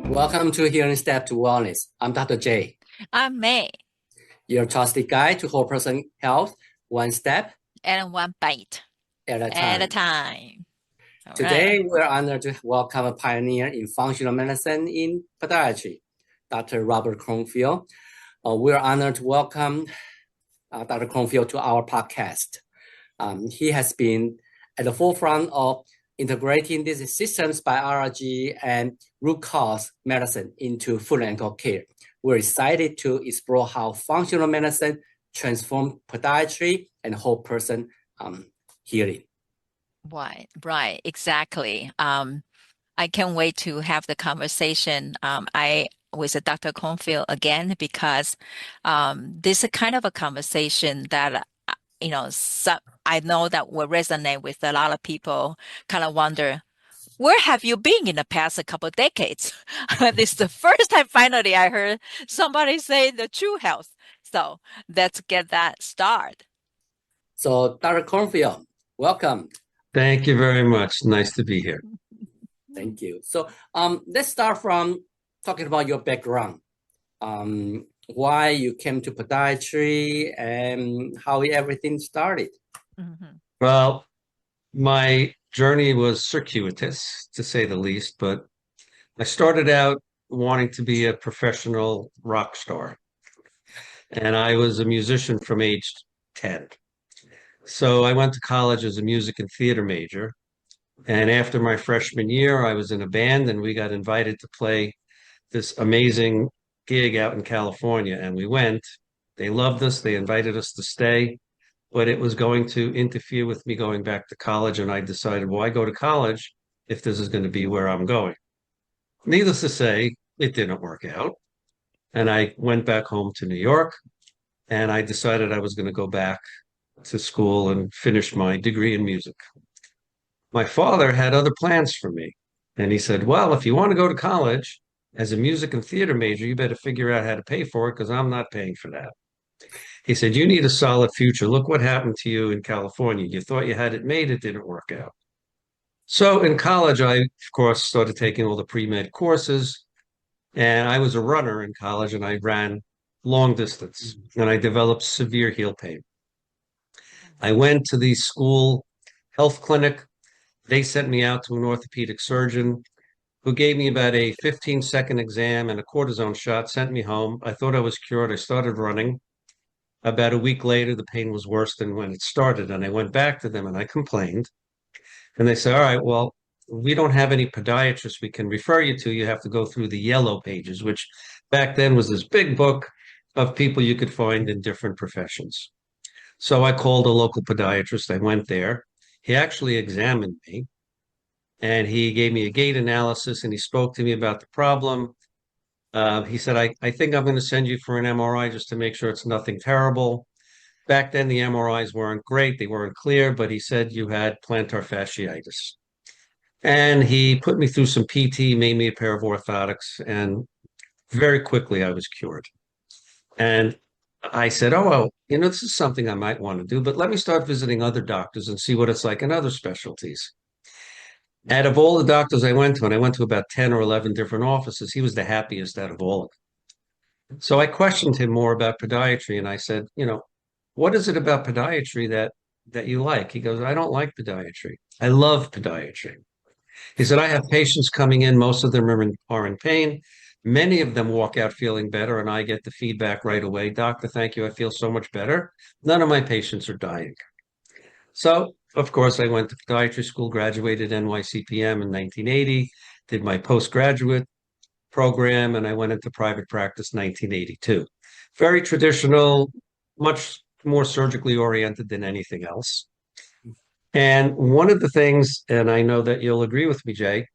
Welcome to Healing Step to Wellness. I'm Dr. J, I'm May, your trusted guide to whole person health, one step and one bite at a at a time. time. All right. Today, we're honored to welcome a pioneer in functional medicine in podiatry, Dr. Robert Kornfeld. We're honored to welcome Dr. Kornfeld to our podcast. He has been at the forefront of integrating these systems biology and root cause medicine into foot and ankle care. We're excited to explore how functional medicine transforms podiatry and whole person healing. Right, exactly. I can't wait to have the conversation. I with Dr. Cornfield again because this is kind of a conversation that I know that will resonate with a lot of people. Kind of wonder, where have you been in the past couple of decades? This is the first time finally I heard somebody say the true health. So let's get that started. So, Dr. Kornfeld, welcome. Thank you very much. Nice to be here. Thank you. So, let's start from talking about your background. Why you came to podiatry and how everything started. Mm-hmm. Well, my journey was circuitous, to say the least, but I started out wanting to be a professional rock star. And I was a musician from age 10. So I went to college as a music and theater major. And after my freshman year, I was in a band and we got invited to play this amazing gig out in California. And we went. They loved us. They invited us to stay, but it was going to interfere with me going back to college. And I decided, why go to college if this is going to be where I'm going? Needless to say, it didn't work out. And I went back home to New York and I decided I was going to go back to school and finish my degree in music. My father had other plans for me. And he said, well, if you want to go to college as a music and theater major, you better figure out how to pay for it because I'm not paying for that. He said, you need a solid future. Look what happened to you in California. You thought you had it made, it didn't work out. So in college, I, of course, started taking all the pre-med courses. And I was a runner in college and I ran long distance and I developed severe heel pain. I went to the school health clinic. They sent me out to an orthopedic surgeon who gave me about a 15-second exam and a cortisone shot, sent me home. I thought I was cured. I started running. About a week later, the pain was worse than when it started. And I went back to them and I complained. And they said, all right, well, we don't have any podiatrists we can refer you to. You have to go through the yellow pages, which back then was this big book of people you could find in different professions. So I called a local podiatrist. I went there. He actually examined me and he gave me a gait analysis and he spoke to me about the problem. He said, I think I'm going to send you for an MRI just to make sure it's nothing terrible. Back then, the MRIs weren't great. They weren't clear, but he said you had plantar fasciitis. And he put me through some PT, made me a pair of orthotics, and very quickly I was cured. And I said, oh, well, this is something I might want to do, but let me start visiting other doctors and see what it's like in other specialties. Out of all the doctors I went to, and I went to about 10 or 11 different offices, he was the happiest out of all of them. So I questioned him more about podiatry, and I said, what is it about podiatry that you like? He goes, I don't like podiatry. I love podiatry. He said, I have patients coming in, most of them are in pain. Many of them walk out feeling better, and I get the feedback right away. Doctor, thank you. I feel so much better. None of my patients are dying. So, of course, I went to podiatry school, graduated NYCPM in 1980, did my postgraduate program, and I went into private practice 1982. Very traditional, much more surgically oriented than anything else. And one of the things, and I know that you'll agree with me, Jay,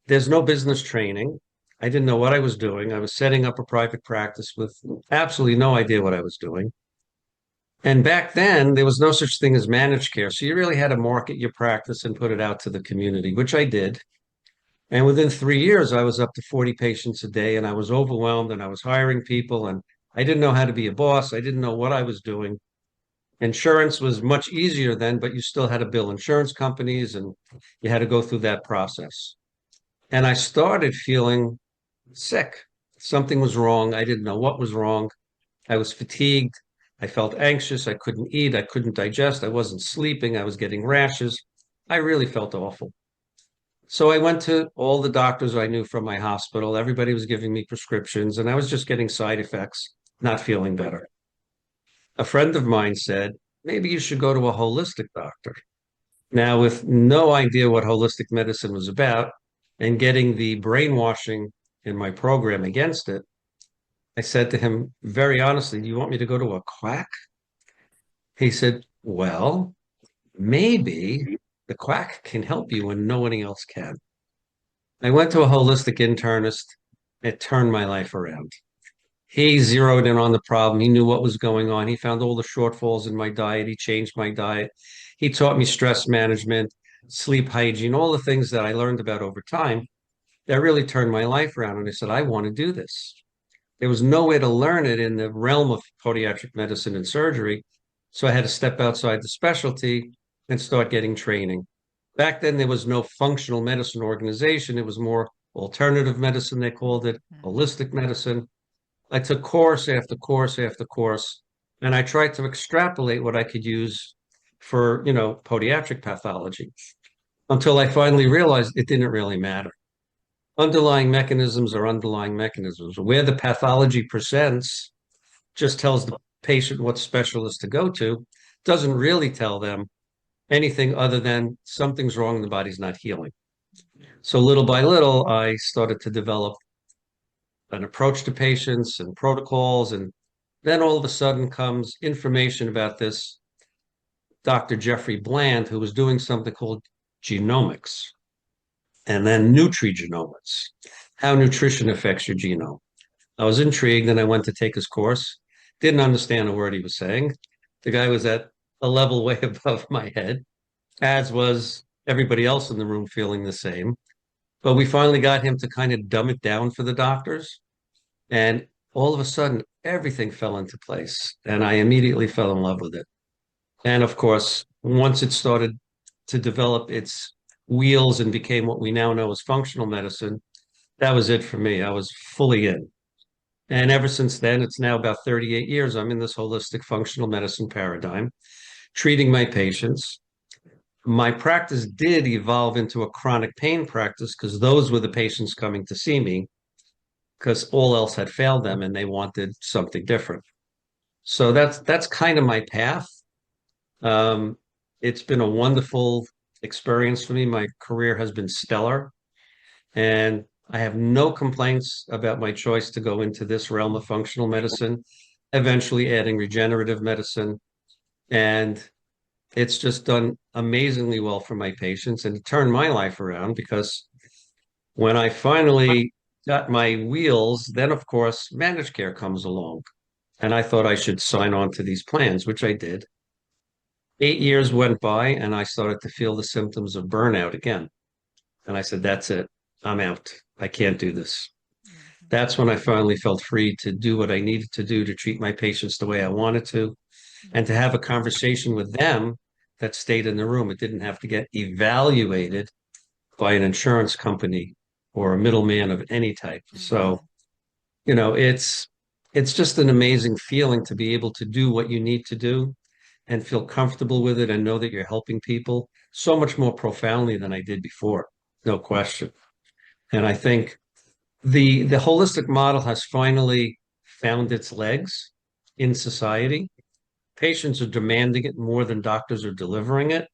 there's no business training. I didn't know what I was doing. I was setting up a private practice with absolutely no idea what I was doing. And back then, there was no such thing as managed care. So you really had to market your practice and put it out to the community, which I did. And within 3 years, I was up to 40 patients a day and I was overwhelmed and I was hiring people and I didn't know how to be a boss. I didn't know what I was doing. Insurance was much easier then, but you still had to bill insurance companies and you had to go through that process. And I started feeling sick. Something was wrong. I didn't know what was wrong. I was fatigued. I felt anxious. I couldn't eat. I couldn't digest. I wasn't sleeping. I was getting rashes. I really felt awful. So I went to all the doctors I knew from my hospital. Everybody was giving me prescriptions, and I was just getting side effects, not feeling better. A friend of mine said, maybe you should go to a holistic doctor. Now, with no idea what holistic medicine was about and getting the brainwashing in my program against it, I said to him very honestly, do you want me to go to a quack? He said, well, maybe the quack can help you when nobody else can. I went to a holistic internist. It turned my life around. He zeroed in on the problem. He knew what was going on. He found all the shortfalls in my diet. He changed my diet. He taught me stress management, sleep hygiene, all the things that I learned about over time that really turned my life around. And I said, I want to do this. There was no way to learn it in the realm of podiatric medicine and surgery. So I had to step outside the specialty and start getting training. Back then, there was no functional medicine organization. It was more alternative medicine, they called it, holistic medicine. I took course after course after course, and I tried to extrapolate what I could use for, podiatric pathology until I finally realized it didn't really matter. Underlying mechanisms are underlying mechanisms. Where the pathology presents just tells the patient what specialist to go to, doesn't really tell them anything other than something's wrong and the body's not healing. So little by little, I started to develop an approach to patients and protocols. And then all of a sudden comes information about this Dr. Jeffrey Bland, who was doing something called genomics and then nutrigenomics, how nutrition affects your genome. I was intrigued and I went to take his course. Didn't understand a word he was saying. The guy was at a level way above my head, as was everybody else in the room feeling the same. But we finally got him to kind of dumb it down for the doctors. And all of a sudden, everything fell into place. And I immediately fell in love with it. And of course, once it started to develop its wheels and became what we now know as functional medicine, that was it for me. I was fully in. And ever since then, it's now about 38 years, I'm in this holistic functional medicine paradigm, treating my patients. My practice did evolve into a chronic pain practice because those were the patients coming to see me because all else had failed them and they wanted something different. So that's kind of my path. Um, it's been a wonderful experience for me. My career has been stellar, and I have no complaints about my choice to go into this realm of functional medicine, eventually adding regenerative medicine. And it's just done amazingly well for my patients and it turned my life around because when I finally got my wheels, then of course managed care comes along. And I thought I should sign on to these plans, which I did. 8 years went by and I started to feel the symptoms of burnout again. And I said, that's it. I'm out. I can't do this. That's when I finally felt free to do what I needed to do to treat my patients the way I wanted to and to have a conversation with them that stayed in the room. It didn't have to get evaluated by an insurance company or a middleman of any type. So, it's just an amazing feeling to be able to do what you need to do and feel comfortable with it and know that you're helping people so much more profoundly than I did before. No question. And I think the holistic model has finally found its legs in society. Patients are demanding it more than doctors are delivering it.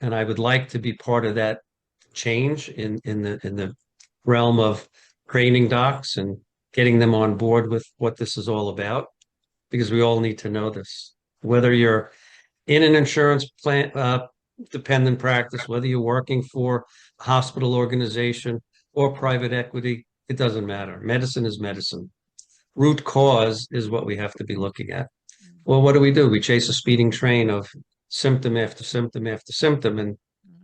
And I would like to be part of that change in the realm of training docs and getting them on board with what this is all about, because we all need to know this. Whether you're in an insurance plan dependent practice, whether you're working for a hospital organization or private equity, it doesn't matter. Medicine is medicine. Root cause is what we have to be looking at. Well, what do? We chase a speeding train of symptom after symptom after symptom, and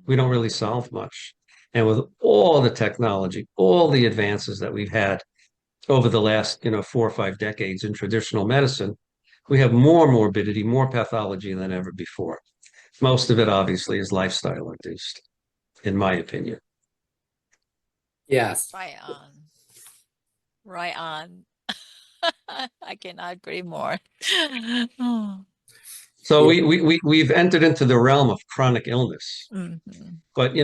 we don't really solve much. And with all the technology, all the advances that we've had over the last, 4 or 5 decades in traditional medicine, we have more morbidity, more pathology than ever before. Most of it, obviously, is lifestyle induced, in my opinion. Yes. Right. Right on. I cannot agree more. Oh. So Yeah. we've entered into the realm of chronic illness, Mhm. but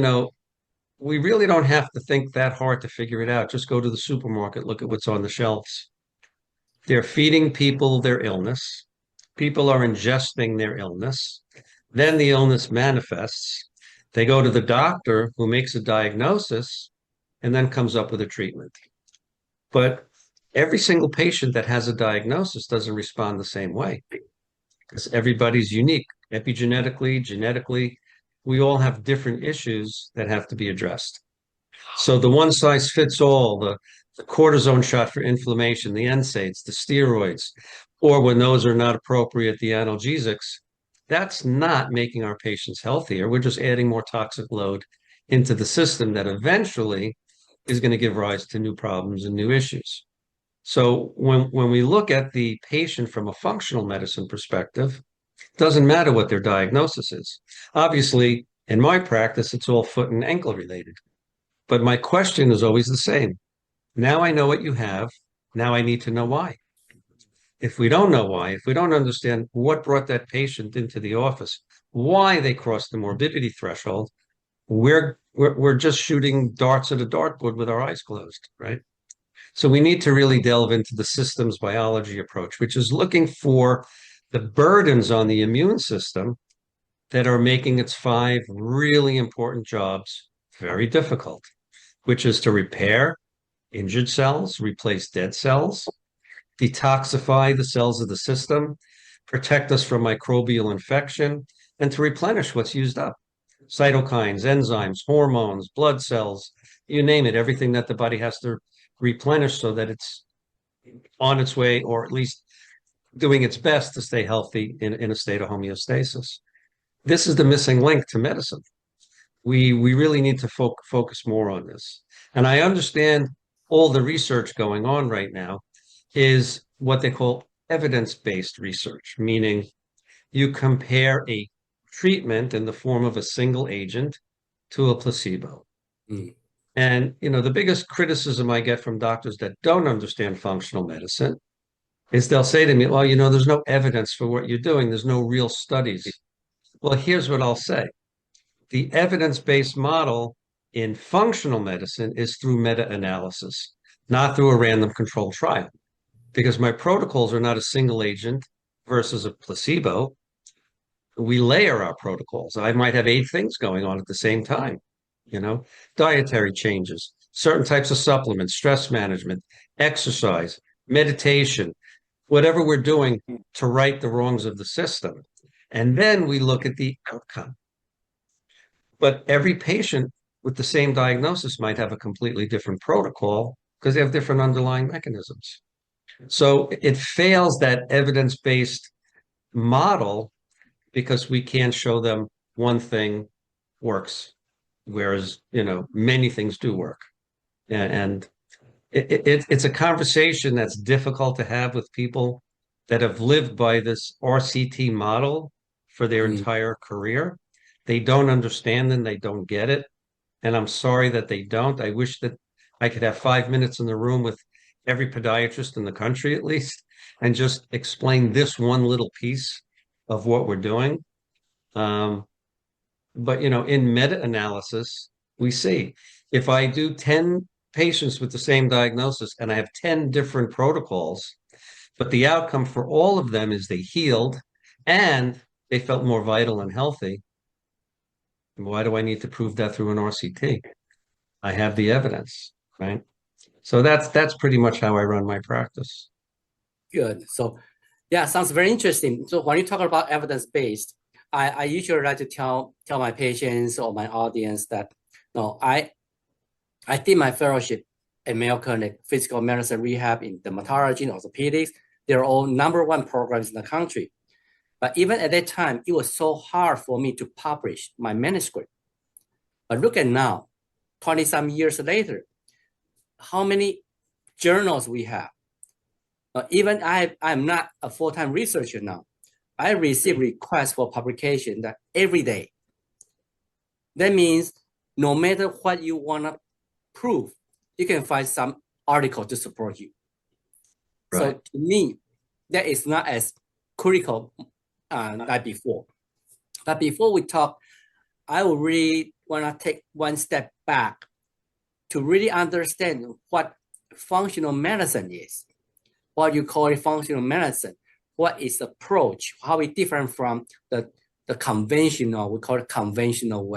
we really don't have to think that hard to figure it out. Just go to the supermarket, look at what's on the shelves. They're feeding people their illness. People are ingesting their illness. Then the illness manifests. They go to the doctor who makes a diagnosis and then comes up with a treatment. But every single patient that has a diagnosis doesn't respond the same way because everybody's unique epigenetically, genetically. We all have different issues that have to be addressed. So the one size fits all, the cortisone shot for inflammation, the NSAIDs, the steroids, or when those are not appropriate, the analgesics, that's not making our patients healthier. We're just adding more toxic load into the system that eventually is going to give rise to new problems and new issues. So when we look at the patient from a functional medicine perspective, it doesn't matter what their diagnosis is. Obviously, in my practice, it's all foot and ankle related. But my question is always the same. Now I know what you have. Now I need to know why. If we don't know why, if we don't understand what brought that patient into the office, why they crossed the morbidity threshold, we're just shooting darts at a dartboard with our eyes closed, right? So we need to really delve into the systems biology approach, which is looking for the burdens on the immune system that are making its 5 really important jobs very difficult, which is to repair injured cells, replace dead cells, detoxify the cells of the system, protect us from microbial infection, and to replenish what's used up. Cytokines, enzymes, hormones, blood cells, you name it, everything that the body has to replenish so that it's on its way, or at least doing its best to stay healthy in a state of homeostasis. This is the missing link to medicine. We really need to focus more on this. And I understand all the research going on right now is what they call evidence-based research, meaning you compare a treatment in the form of a single agent to a placebo. Mm. And the biggest criticism I get from doctors that don't understand functional medicine is they'll say to me, well, there's no evidence for what you're doing. There's no real studies. Well, here's what I'll say. The evidence-based model in functional medicine is through meta-analysis, not through a random controlled trial, because my protocols are not a single agent versus a placebo. We layer our protocols. I might have 8 things going on at the same time, dietary changes, certain types of supplements, stress management, exercise, meditation, whatever we're doing to right the wrongs of the system. And then we look at the outcome. But every patient with the same diagnosis might have a completely different protocol because they have different underlying mechanisms. So it fails that evidence-based model because we can't show them one thing works, whereas, many things do work. And it's a conversation that's difficult to have with people that have lived by this RCT model for their entire career. They don't understand and they don't get it. And I'm sorry that they don't. I wish that I could have 5 minutes in the room with every podiatrist in the country at least and just explain this one little piece of what we're doing. But in meta-analysis, we see if I do 10 patients with the same diagnosis and I have 10 different protocols, but the outcome for all of them is they healed and they felt more vital and healthy. Why do I need to prove that through an RCT? I have the evidence, right? So that's pretty much how I run my practice. Good. So, yeah, sounds very interesting. So when you talk about evidence-based, I usually like to tell my patients or my audience that no, I did my fellowship at Mayo Clinic, physical medicine rehab in dermatology and orthopedics. They're all #1 programs in the country. But even at that time, it was so hard for me to publish my manuscript. But look at now, 20-some years later, how many journals we have. Even I'm not a full-time researcher now. I receive requests for publication that every day. That means no matter what you want to prove, you can find some article to support you. Right. So to me, that is not as critical like before. But before we talk, I would really want to take one step back to really understand what functional medicine is, what you call it functional medicine, what is approach, how it different from the conventional, we call it conventional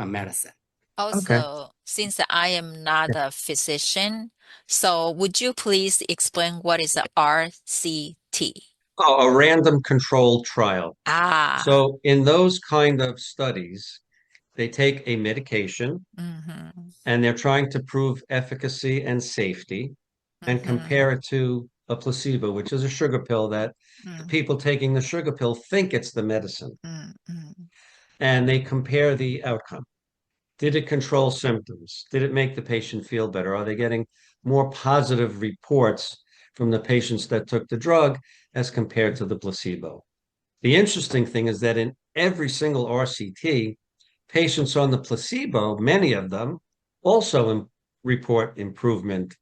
medicine. Also, since I am not a physician, so would you please explain what is a RCT? Oh, a random controlled trial. Ah. So in those kind of studies, they take a medication and they're trying to prove efficacy and safety and compare it to a placebo, which is a sugar pill that the people taking the sugar pill think it's the medicine. And they compare the outcome. Did it control symptoms? Did it make the patient feel better? Are they getting more positive reports from the patients that took the drug as compared to the placebo? The interesting thing is that in every single RCT, patients on the placebo, many of them, also report improvement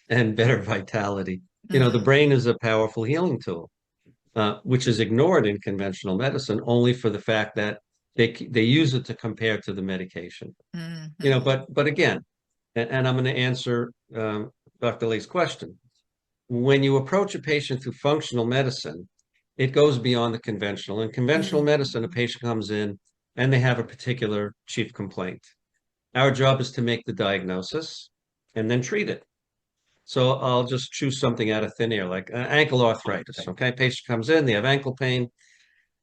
and better vitality. You know, the brain is a powerful healing tool, which is ignored in conventional medicine only for the fact that they use it to compare to the medication. You know, but again, and I'm going to answer Dr. Lee's question. When you approach a patient through functional medicine, it goes beyond the conventional. In conventional medicine, a patient comes in and they have a particular chief complaint. Our job is to make the diagnosis and then treat it. So I'll just choose something out of thin air, like ankle arthritis. Okay, patient comes in, they have ankle pain.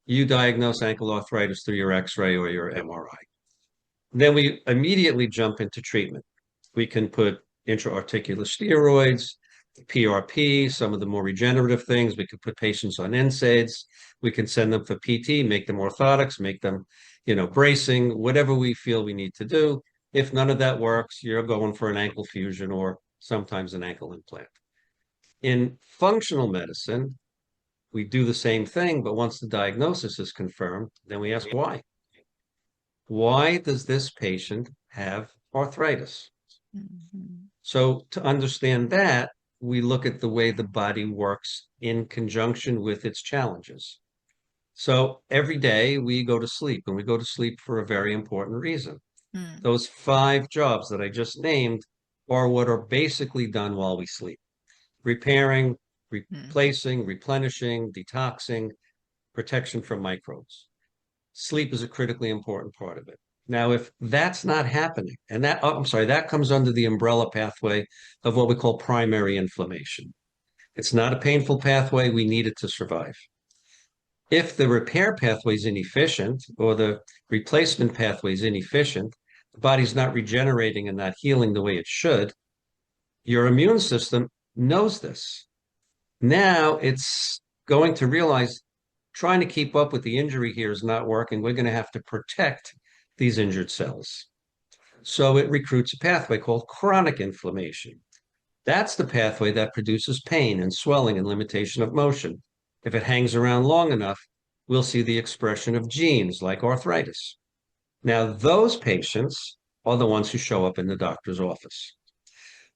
You diagnose ankle arthritis through your X-ray or your MRI. Then we immediately jump into treatment. We can put intra-articular steroids, PRP, some of the more regenerative things. We could put patients on NSAIDs. We can send them for PT, make them orthotics, make them, you know, bracing, whatever we feel we need to do. If none of that works, you're going for an ankle fusion or sometimes an ankle implant. In functional medicine, we do the same thing, but once the diagnosis is confirmed, then we ask why. Why does this patient have arthritis? So to understand that, we look at the way the body works in conjunction with its challenges. So every day we go to sleep, and we go to sleep for a very important reason. Those 5 jobs that I just named are what are basically done while we sleep. Repairing, replacing, replenishing, detoxing, protection from microbes. Sleep is a critically important part of it. Now, if that's not happening, and that comes under the umbrella pathway of what we call primary inflammation. It's not a painful pathway. We need it to survive. If the repair pathway is inefficient or the replacement pathway is inefficient, the body's not regenerating and not healing the way it should, your immune system knows this. Now it's going to realize trying to keep up with the injury here is not working. We're going to have to protect these injured cells. So it recruits a pathway called chronic inflammation. That's the pathway that produces pain and swelling and limitation of motion. If it hangs around long enough, we'll see the expression of genes like arthritis. Now, those patients are the ones who show up in the doctor's office.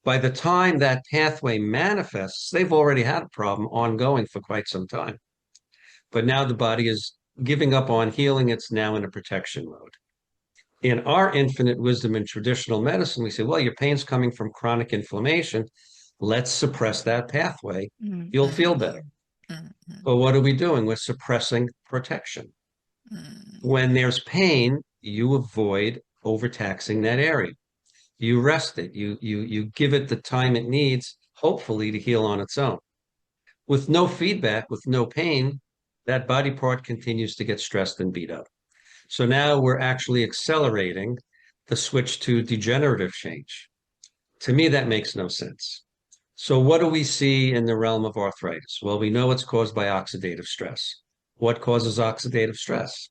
By the time that pathway manifests, they've already had a problem ongoing for quite some time. But now the body is giving up on healing. It's now in a protection mode. In our infinite wisdom in traditional medicine, we say, well, your pain's coming from chronic inflammation. Let's suppress that pathway. You'll feel better. But what are we doing? We're suppressing protection. When there's pain, you avoid overtaxing that area. You rest it. You give it the time it needs, hopefully, to heal on its own. With no feedback, with no pain, that body part continues to get stressed and beat up. So now we're actually accelerating the switch to degenerative change. To me, that makes no sense. So what do we see in the realm of arthritis? Well, we know it's caused by oxidative stress. What causes oxidative stress?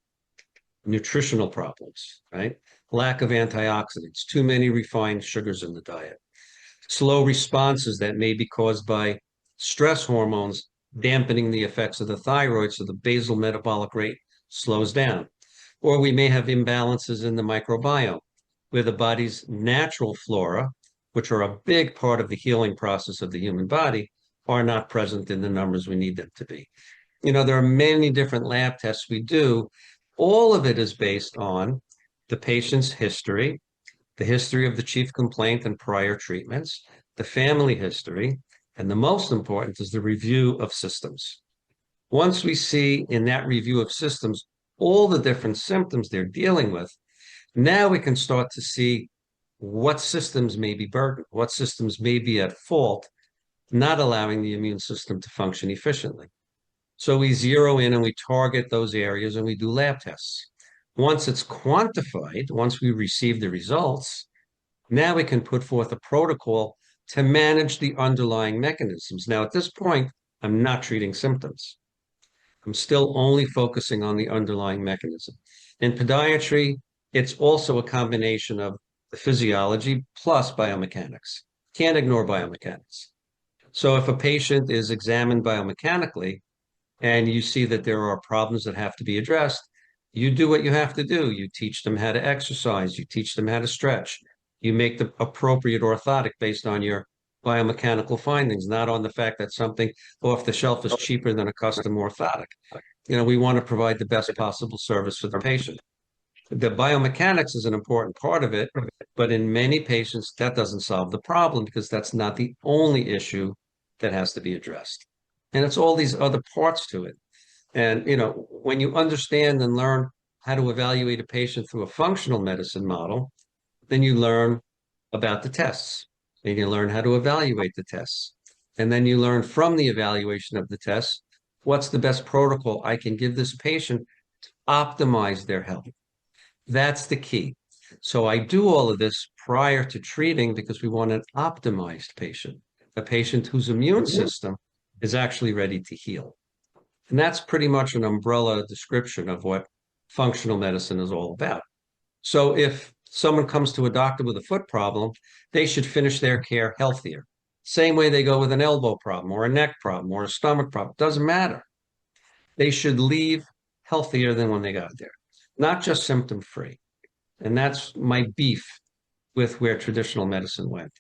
Nutritional problems, right? Lack of antioxidants, too many refined sugars in the diet, slow responses that may be caused by stress hormones dampening the effects of the thyroid, so the basal metabolic rate slows down. Or we may have imbalances in the microbiome, where the body's natural flora which are a big part of the healing process of the human body, are not present in the numbers we need them to be. There are many different lab tests we do. All of it is based on the patient's history, the history of the chief complaint and prior treatments, the family history, and the most important is the review of systems. Once we see in that review of systems all the different symptoms they're dealing with, now we can start to see what systems may be burdened, what systems may be at fault, not allowing the immune system to function efficiently. So we zero in and we target those areas and we do lab tests. Once it's quantified, once we receive the results, now we can put forth a protocol to manage the underlying mechanisms. Now, at this point, I'm not treating symptoms. I'm still only focusing on the underlying mechanism. In podiatry, it's also a combination of the physiology plus biomechanics. Can't ignore biomechanics. So if a patient is examined biomechanically and you see that there are problems that have to be addressed, you do what you have to do. You teach them how to exercise. You teach them how to stretch. You make the appropriate orthotic based on your biomechanical findings, not on the fact that something off the shelf is cheaper than a custom orthotic. We want to provide the best possible service for the patient. The biomechanics is an important part of it, but in many patients, that doesn't solve the problem because that's not the only issue that has to be addressed. And it's all these other parts to it. And, when you understand and learn how to evaluate a patient through a functional medicine model, then you learn about the tests and you learn how to evaluate the tests. And then you learn from the evaluation of the tests, what's the best protocol I can give this patient to optimize their health. That's the key. So I do all of this prior to treating because we want an optimized patient, a patient whose immune system is actually ready to heal. And that's pretty much an umbrella description of what functional medicine is all about. So if someone comes to a doctor with a foot problem, they should finish their care healthier. Same way they go with an elbow problem or a neck problem or a stomach problem. Doesn't matter. They should leave healthier than when they got there, not just symptom-free. And that's my beef with where traditional medicine went.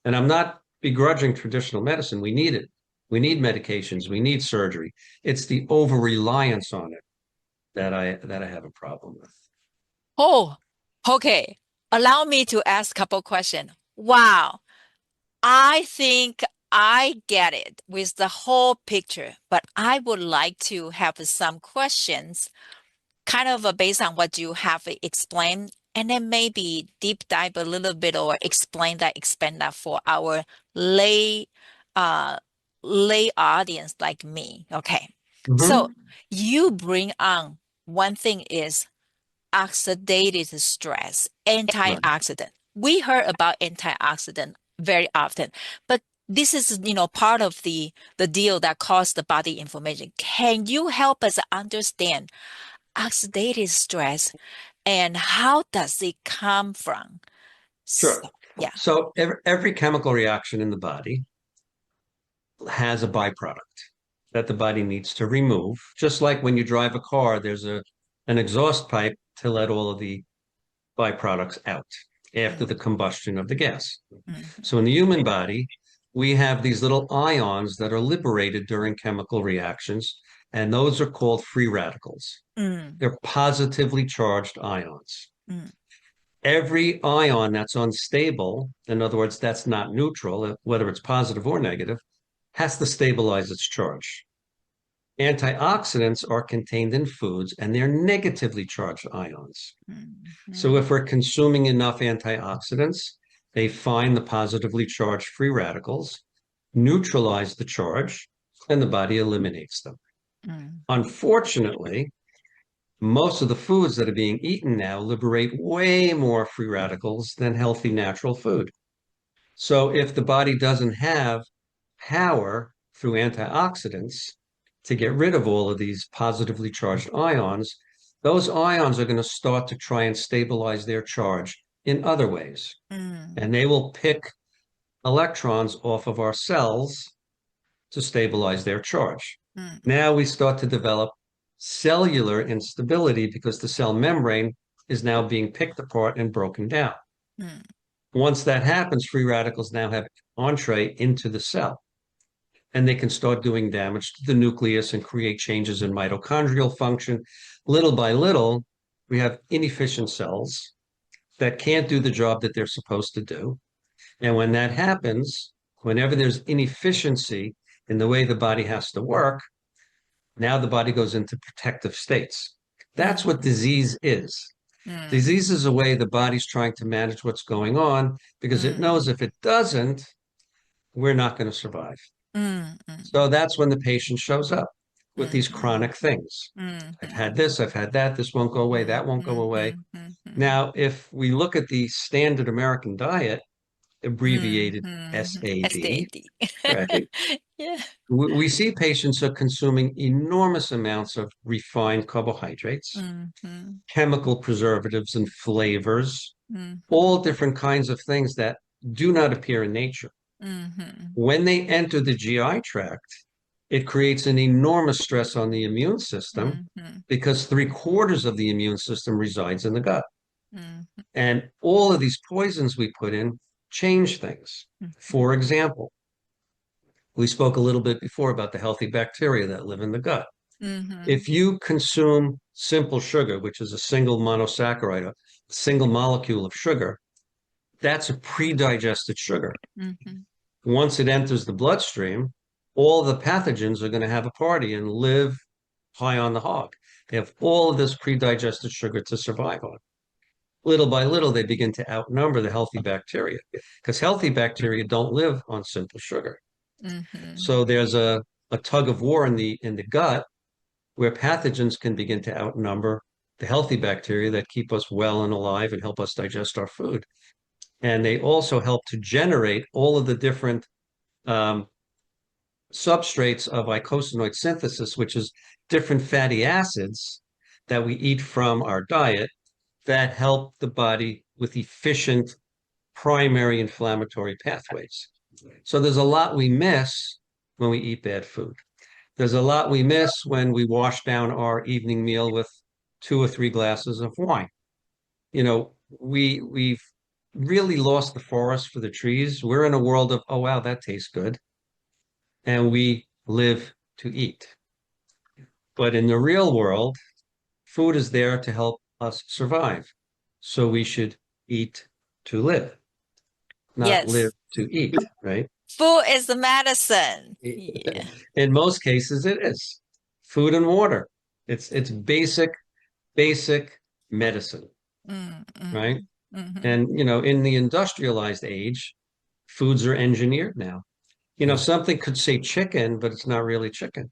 And I'm not begrudging traditional medicine. We need it. We need medications. We need surgery. It's the over-reliance on it that I have a problem with. Oh, okay. Allow me to ask a couple questions. Wow. I think I get it with the whole picture, but I would like to have some questions kind of based on what you have explained, and then maybe deep dive a little bit or expand that for our lay audience like me. Okay. So you bring on one thing is oxidative stress, antioxidant. We heard about antioxidant very often, but this is, part of the deal that caused the body inflammation. Can you help us understand oxidative stress and how does it come from? Sure. Yeah. So every chemical reaction in the body has a byproduct that the body needs to remove. Just like when you drive a car, there's an exhaust pipe to let all of the byproducts out after the combustion of the gas. So in the human body, we have these little ions that are liberated during chemical reactions, and those are called free radicals. They're positively charged ions. Every ion that's unstable, in other words, that's not neutral, whether it's positive or negative, has to stabilize its charge. Antioxidants are contained in foods and they're negatively charged ions. So if we're consuming enough antioxidants, they find the positively charged free radicals, neutralize the charge, and the body eliminates them. Unfortunately, most of the foods that are being eaten now liberate way more free radicals than healthy natural food. So if the body doesn't have power through antioxidants to get rid of all of these positively charged ions, those ions are going to start to try and stabilize their charge in other ways. And they will pick electrons off of our cells to stabilize their charge. Now we start to develop cellular instability because the cell membrane is now being picked apart and broken down. Once that happens, free radicals now have entree into the cell, and they can start doing damage to the nucleus and create changes in mitochondrial function. Little by little, we have inefficient cells that can't do the job that they're supposed to do. And when that happens, whenever there's inefficiency in the way the body has to work, now the body goes into protective states. That's what disease is. Disease is a way the body's trying to manage what's going on because it knows if it doesn't, we're not going to survive. So that's when the patient shows up with these chronic things. I've had this, I've had that, this won't go away, that won't go away. Now, if we look at the standard American diet, abbreviated SAD, right? Yeah. We see patients are consuming enormous amounts of refined carbohydrates, chemical preservatives and flavors, all different kinds of things that do not appear in nature. When they enter the GI tract, it creates an enormous stress on the immune system because 3/4 of the immune system resides in the gut. And all of these poisons we put in change things. For example, we spoke a little bit before about the healthy bacteria that live in the gut. If you consume simple sugar, which is a single monosaccharide, a single molecule of sugar, that's a pre-digested sugar. Once it enters the bloodstream, all the pathogens are going to have a party and live high on the hog. They have all of this pre-digested sugar to survive on. Little by little, they begin to outnumber the healthy bacteria because healthy bacteria don't live on simple sugar. So there's a tug of war in the gut where pathogens can begin to outnumber the healthy bacteria that keep us well and alive and help us digest our food. And they also help to generate all of the different substrates of eicosanoid synthesis, which is different fatty acids that we eat from our diet that help the body with efficient primary inflammatory pathways. So there's a lot we miss when we eat bad food. There's a lot we miss when we wash down our evening meal with 2 or 3 glasses of wine. You know, we've really lost the forest for the trees. We're in a world of, oh, wow, that tastes good. And we live to eat. But in the real world, food is there to help us survive. So we should eat to live, not live to eat, right? Food is the medicine. Yeah. In most cases, it is. Food and water. It's basic medicine, right? And, you know, in the industrialized age, foods are engineered now. You know, something could say chicken, but it's not really chicken.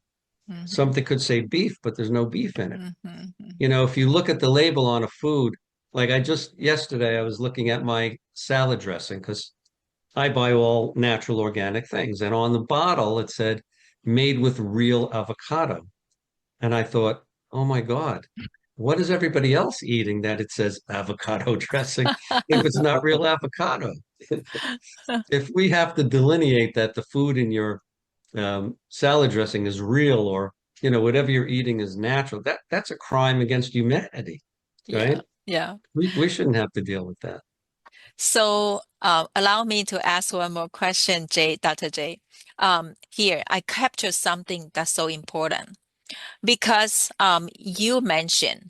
Something could say beef, but there's no beef in it. You know, if you look at the label on a food, like yesterday, I was looking at my salad dressing because I buy all natural organic things. And on the bottle, it said made with real avocado. And I thought, oh my God, what is everybody else eating that it says avocado dressing if it's not real avocado? If we have to delineate that the food in your salad dressing is real or, you know, whatever you're eating is natural, that's a crime against humanity, right? Yeah. We shouldn't have to deal with that. So allow me to ask one more question, Dr. J. Here, I captured something that's so important because you mentioned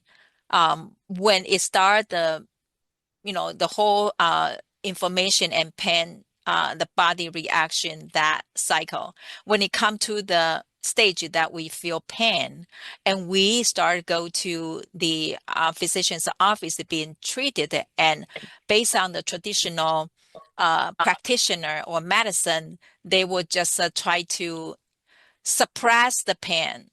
when it started the whole inflammation and pain, the body reaction, that cycle, when it comes to the stage that we feel pain and we start go to the physician's office being treated, and based on the traditional practitioner or medicine, they would just try to suppress the pain.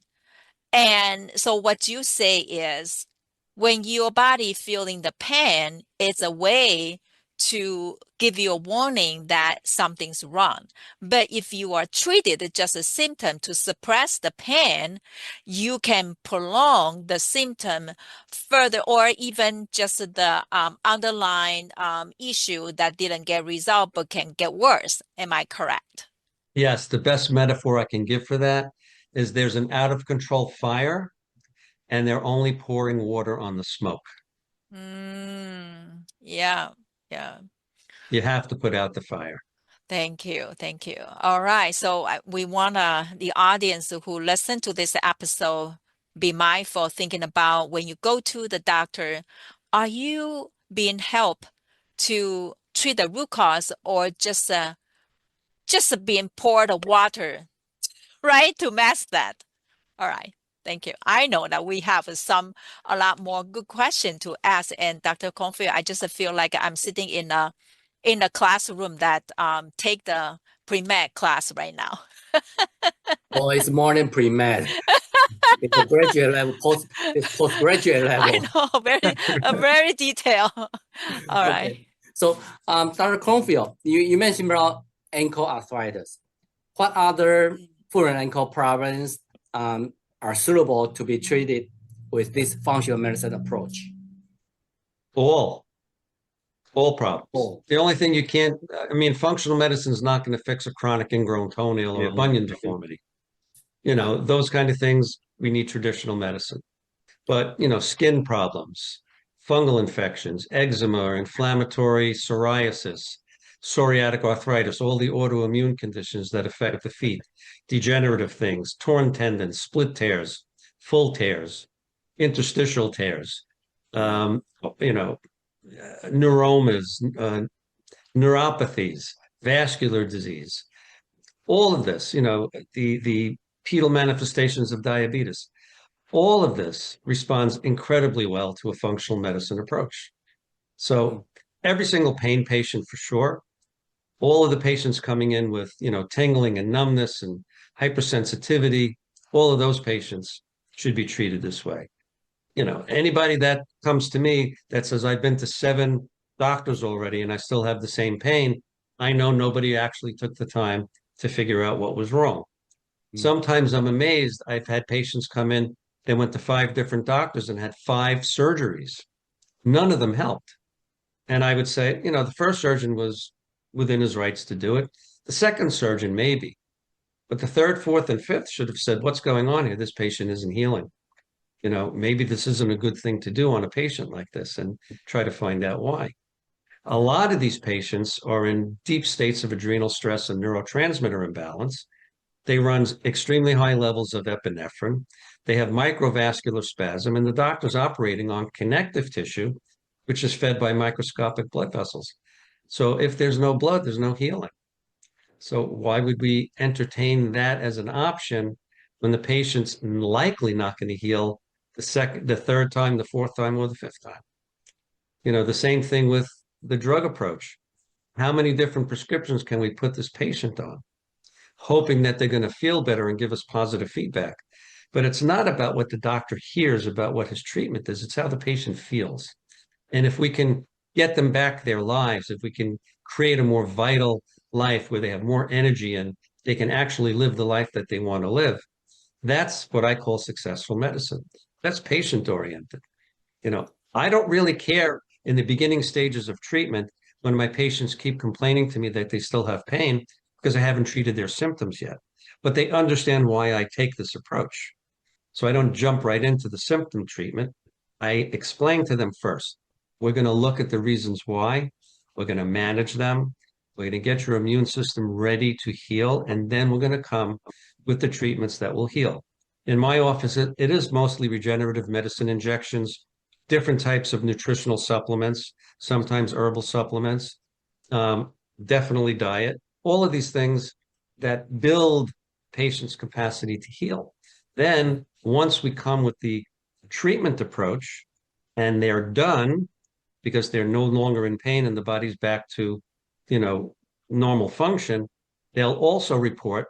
And so what you say is when your body feeling the pain, it's a way to give you a warning that something's wrong. But if you are treated just a symptom to suppress the pain, you can prolong the symptom further, or even just the underlying issue that didn't get resolved but can get worse. Am I correct? Yes, the best metaphor I can give for that is there's an out of control fire and they're only pouring water on the smoke. Yeah. You have to put out the fire. Thank you. Thank you. All right. So we want the audience who listen to this episode be mindful thinking about when you go to the doctor, are you being helped to treat the root cause or just being poured water, right, to mask that? All right. Thank you. I know that we have a lot more good questions to ask. And Dr. Kornfeld, I just feel like I'm sitting in a classroom that take the pre-med class right now. Well, it's more than pre-med. It's a graduate level, it's postgraduate I level. know, very detailed. All right. Okay. So, Dr. Kornfeld, you mentioned about ankle arthritis. What other foot and ankle problems are suitable to be treated with this functional medicine approach? All problems. All. The only thing you can't, I mean, functional medicine is not going to fix a chronic ingrown toenail or a bunion deformity. You know, those kind of things, we need traditional medicine. But, you know, skin problems, fungal infections, eczema, or inflammatory psoriasis, psoriatic arthritis, all the autoimmune conditions that affect the feet, degenerative things, torn tendons, split tears, full tears, interstitial tears, you know, neuromas, neuropathies, vascular disease, all of this, you know, the pedal manifestations of diabetes, all of this responds incredibly well to a functional medicine approach. So every single pain patient for sure, all of the patients coming in with, you know, tingling and numbness and hypersensitivity, all of those patients should be treated this way. You know, anybody that comes to me that says, I've been to 7 doctors already and I still have the same pain, I know nobody actually took the time to figure out what was wrong. Sometimes I'm amazed. I've had patients come in, they went to 5 different doctors and had 5 surgeries. None of them helped. And I would say, you know, the first surgeon was within his rights to do it. The second surgeon, maybe. But the third, fourth, and fifth should have said, what's going on here? This patient isn't healing. You know, maybe this isn't a good thing to do on a patient like this, and try to find out why. A lot of these patients are in deep states of adrenal stress and neurotransmitter imbalance. They run extremely high levels of epinephrine. They have microvascular spasm, and the doctor's operating on connective tissue, which is fed by microscopic blood vessels. So if there's no blood, there's no healing. So why would we entertain that as an option when the patient's likely not going to heal the second, the third time, the fourth time, or the fifth time? You know, the same thing with the drug approach. How many different prescriptions can we put this patient on, hoping that they're going to feel better and give us positive feedback? But it's not about what the doctor hears about what his treatment is. It's how the patient feels. And if we can get them back their lives, if we can create a more vital life where they have more energy and they can actually live the life that they want to live, that's what I call successful medicine. That's patient oriented. You know, I don't really care in the beginning stages of treatment when my patients keep complaining to me that they still have pain because I haven't treated their symptoms yet. But they understand why I take this approach. So I don't jump right into the symptom treatment. I explain to them first. We're going to look at the reasons why. We're going to manage them. We're going to get your immune system ready to heal. And then we're going to come with the treatments that will heal. In my office, it is mostly regenerative medicine injections, different types of nutritional supplements, sometimes herbal supplements, definitely diet, all of these things that build patients' capacity to heal. Then once we come with the treatment approach and they're done because they're no longer in pain and the body's back to, you know, normal function, they'll also report,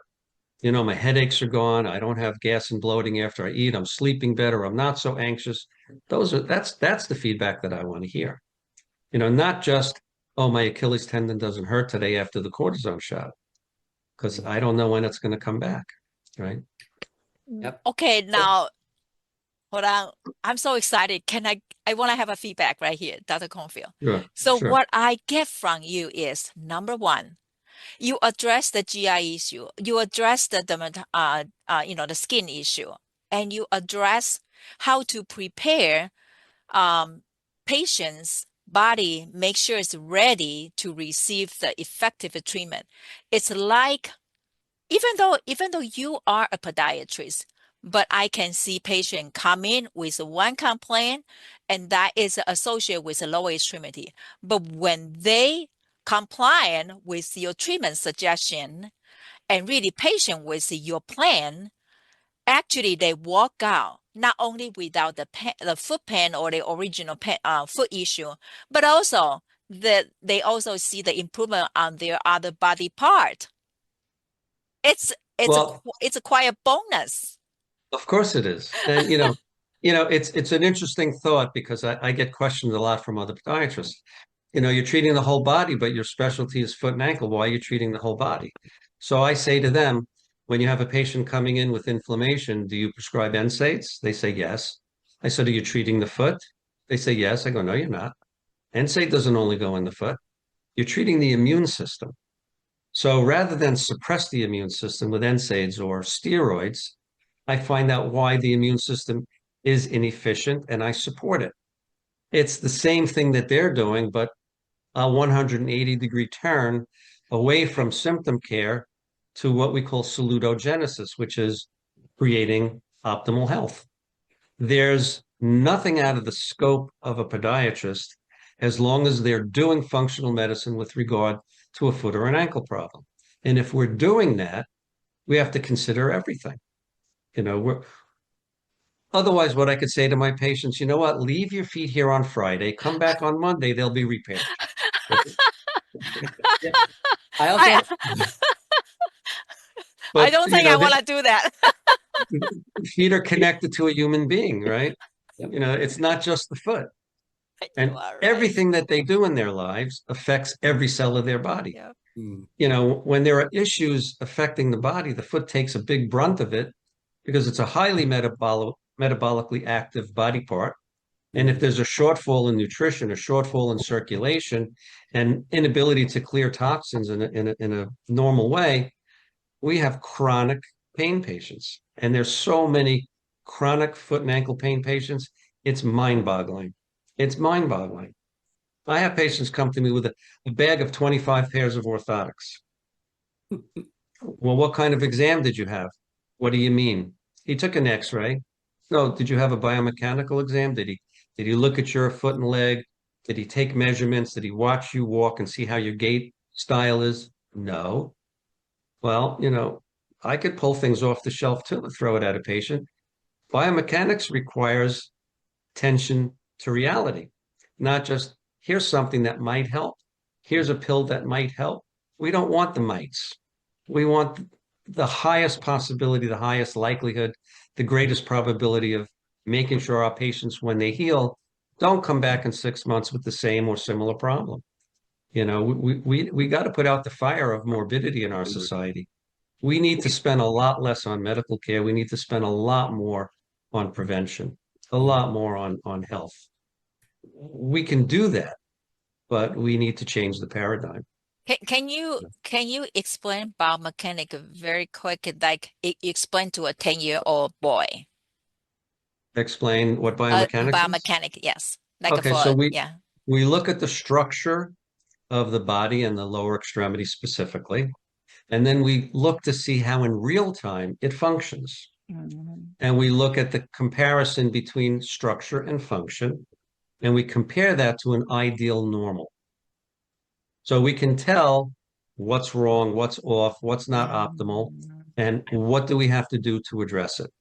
you know, my headaches are gone. I don't have gas and bloating after I eat. I'm sleeping better. I'm not so anxious. That's the feedback that I want to hear. You know, not just, oh, my Achilles tendon doesn't hurt today after the cortisone shot, because I don't know when it's going to come back, right? Yep. Okay, now hold on. I'm so excited. I want to have a feedback right here, Dr. Kornfeld. So Sure. what I get from you is number one, you address the GI issue, you address the the skin issue, and you address how to prepare patients body make sure it's ready to receive the effective treatment. It's like, even though you are a podiatrist, but I can see patient come in with one complaint, and that is associated with a lower extremity. But when they comply with your treatment suggestion and really patient with your plan, actually they walk out not only without the foot pain or the original foot issue, but also that they also see the improvement on their other body part. It's Well, it's a quite bonus. of course it is. And it's an interesting thought because I get questions a lot from other podiatrists. You're treating the whole body, but your specialty is foot and ankle. Why are you treating the whole body? So I say to them, when you have a patient coming in with inflammation, do you prescribe NSAIDs? They say yes. I said, are you treating the foot? They say yes. I go, no, you're not. NSAID doesn't only go in the foot. You're treating the immune system. So rather than suppress the immune system with NSAIDs or steroids, I find out why the immune system is inefficient and I support it. It's the same thing that they're doing, but a 180-degree turn away from symptom care to what we call salutogenesis, which is creating optimal health. There's nothing out of the scope of a podiatrist as long as they're doing functional medicine with regard to a foot or an ankle problem. And if we're doing that, we have to consider everything. Otherwise, what I could say to my patients, you know what, leave your feet here on Friday, come back on Monday, they'll be repaired. Yeah. I I also, I But don't think I want to do that. feet are connected to a human being, right? Yep. It's not just the foot. You And are right. everything that they do in their lives affects every cell of their body. Yeah. When there are issues affecting the body, the foot takes a big brunt of it because it's a highly metabolically active body part. And if there's a shortfall in nutrition, a shortfall in circulation, and inability to clear toxins in a normal way, we have chronic pain patients. And there's so many chronic foot and ankle pain patients. It's mind-boggling. It's mind-boggling. I have patients come to me with a bag of 25 pairs of orthotics. Well, what kind of exam did you have? What do you mean? He took an X-ray. No, did you have a biomechanical exam? Did he look at your foot and leg? Did he take measurements? Did he watch you walk and see how your gait style is? No. Well, I could pull things off the shelf too and throw it at a patient. Biomechanics requires tension to reality, not just here's something that might help. Here's a pill that might help. We don't want the mites. We want the highest possibility, the highest likelihood, the greatest probability of making sure our patients, when they heal, don't come back in 6 months with the same or similar problem. We got to put out the fire of morbidity in our society. We need to spend a lot less on medical care. We need to spend a lot more on prevention, a lot more on health. We can do that, but we need to change the paradigm. Can you explain biomechanic very quick, like explain to a 10-year-old boy? Explain what biomechanics is? Biomechanic, yes. Like Okay, so yeah. we look at the structure of the body and the lower extremity specifically, and then we look to see how in real time it functions. And we look at the comparison between structure and function, and we compare that to an ideal normal. So we can tell what's wrong, what's off, what's not optimal, and what do we have to do to address it.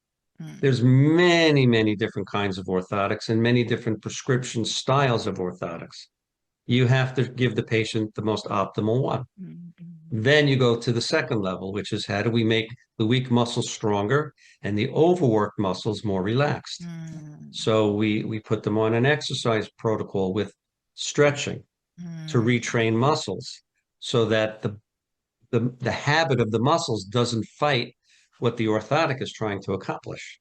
There's many, many different kinds of orthotics and many different prescription styles of orthotics. You have to give the patient the most optimal one. Then you go to the second level, which is how do we make the weak muscles stronger and the overworked muscles more relaxed? So we put them on an exercise protocol with stretching to retrain muscles so that the habit of the muscles doesn't fight what the orthotic is trying to accomplish.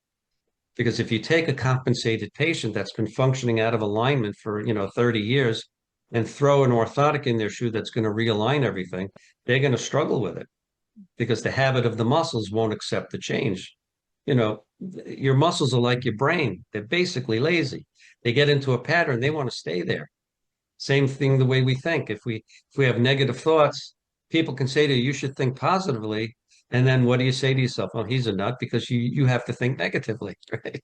Because if you take a compensated patient that's been functioning out of alignment for 30 years and throw an orthotic in their shoe that's going to realign everything, they're going to struggle with it because the habit of the muscles won't accept the change. Your muscles are like your brain. They're basically lazy. They get into a pattern. They want to stay there. Same thing the way we think. If we have negative thoughts, people can say to you, you should think positively. And then what do you say to yourself? Oh, he's a nut, because you have to think negatively, right?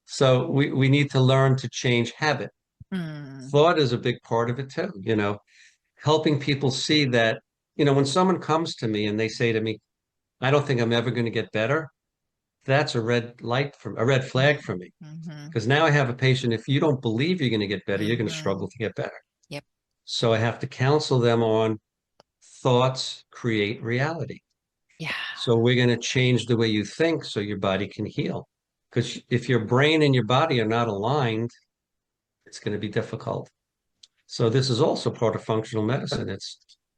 So we need to learn to change habit. Mm. Thought is a big part of it too, helping people see that, when someone comes to me and they say to me, I don't think I'm ever going to get better, that's a red flag for me. Mm-hmm. Because now I have a patient, if you don't believe you're going to get better, you're going to Mm-hmm. struggle to get better. Yep. So I have to counsel them on thoughts create reality. Yeah. So we're going to change the way you think so your body can heal. Because if your brain and your body are not aligned, it's going to be difficult. So this is also part of functional medicine.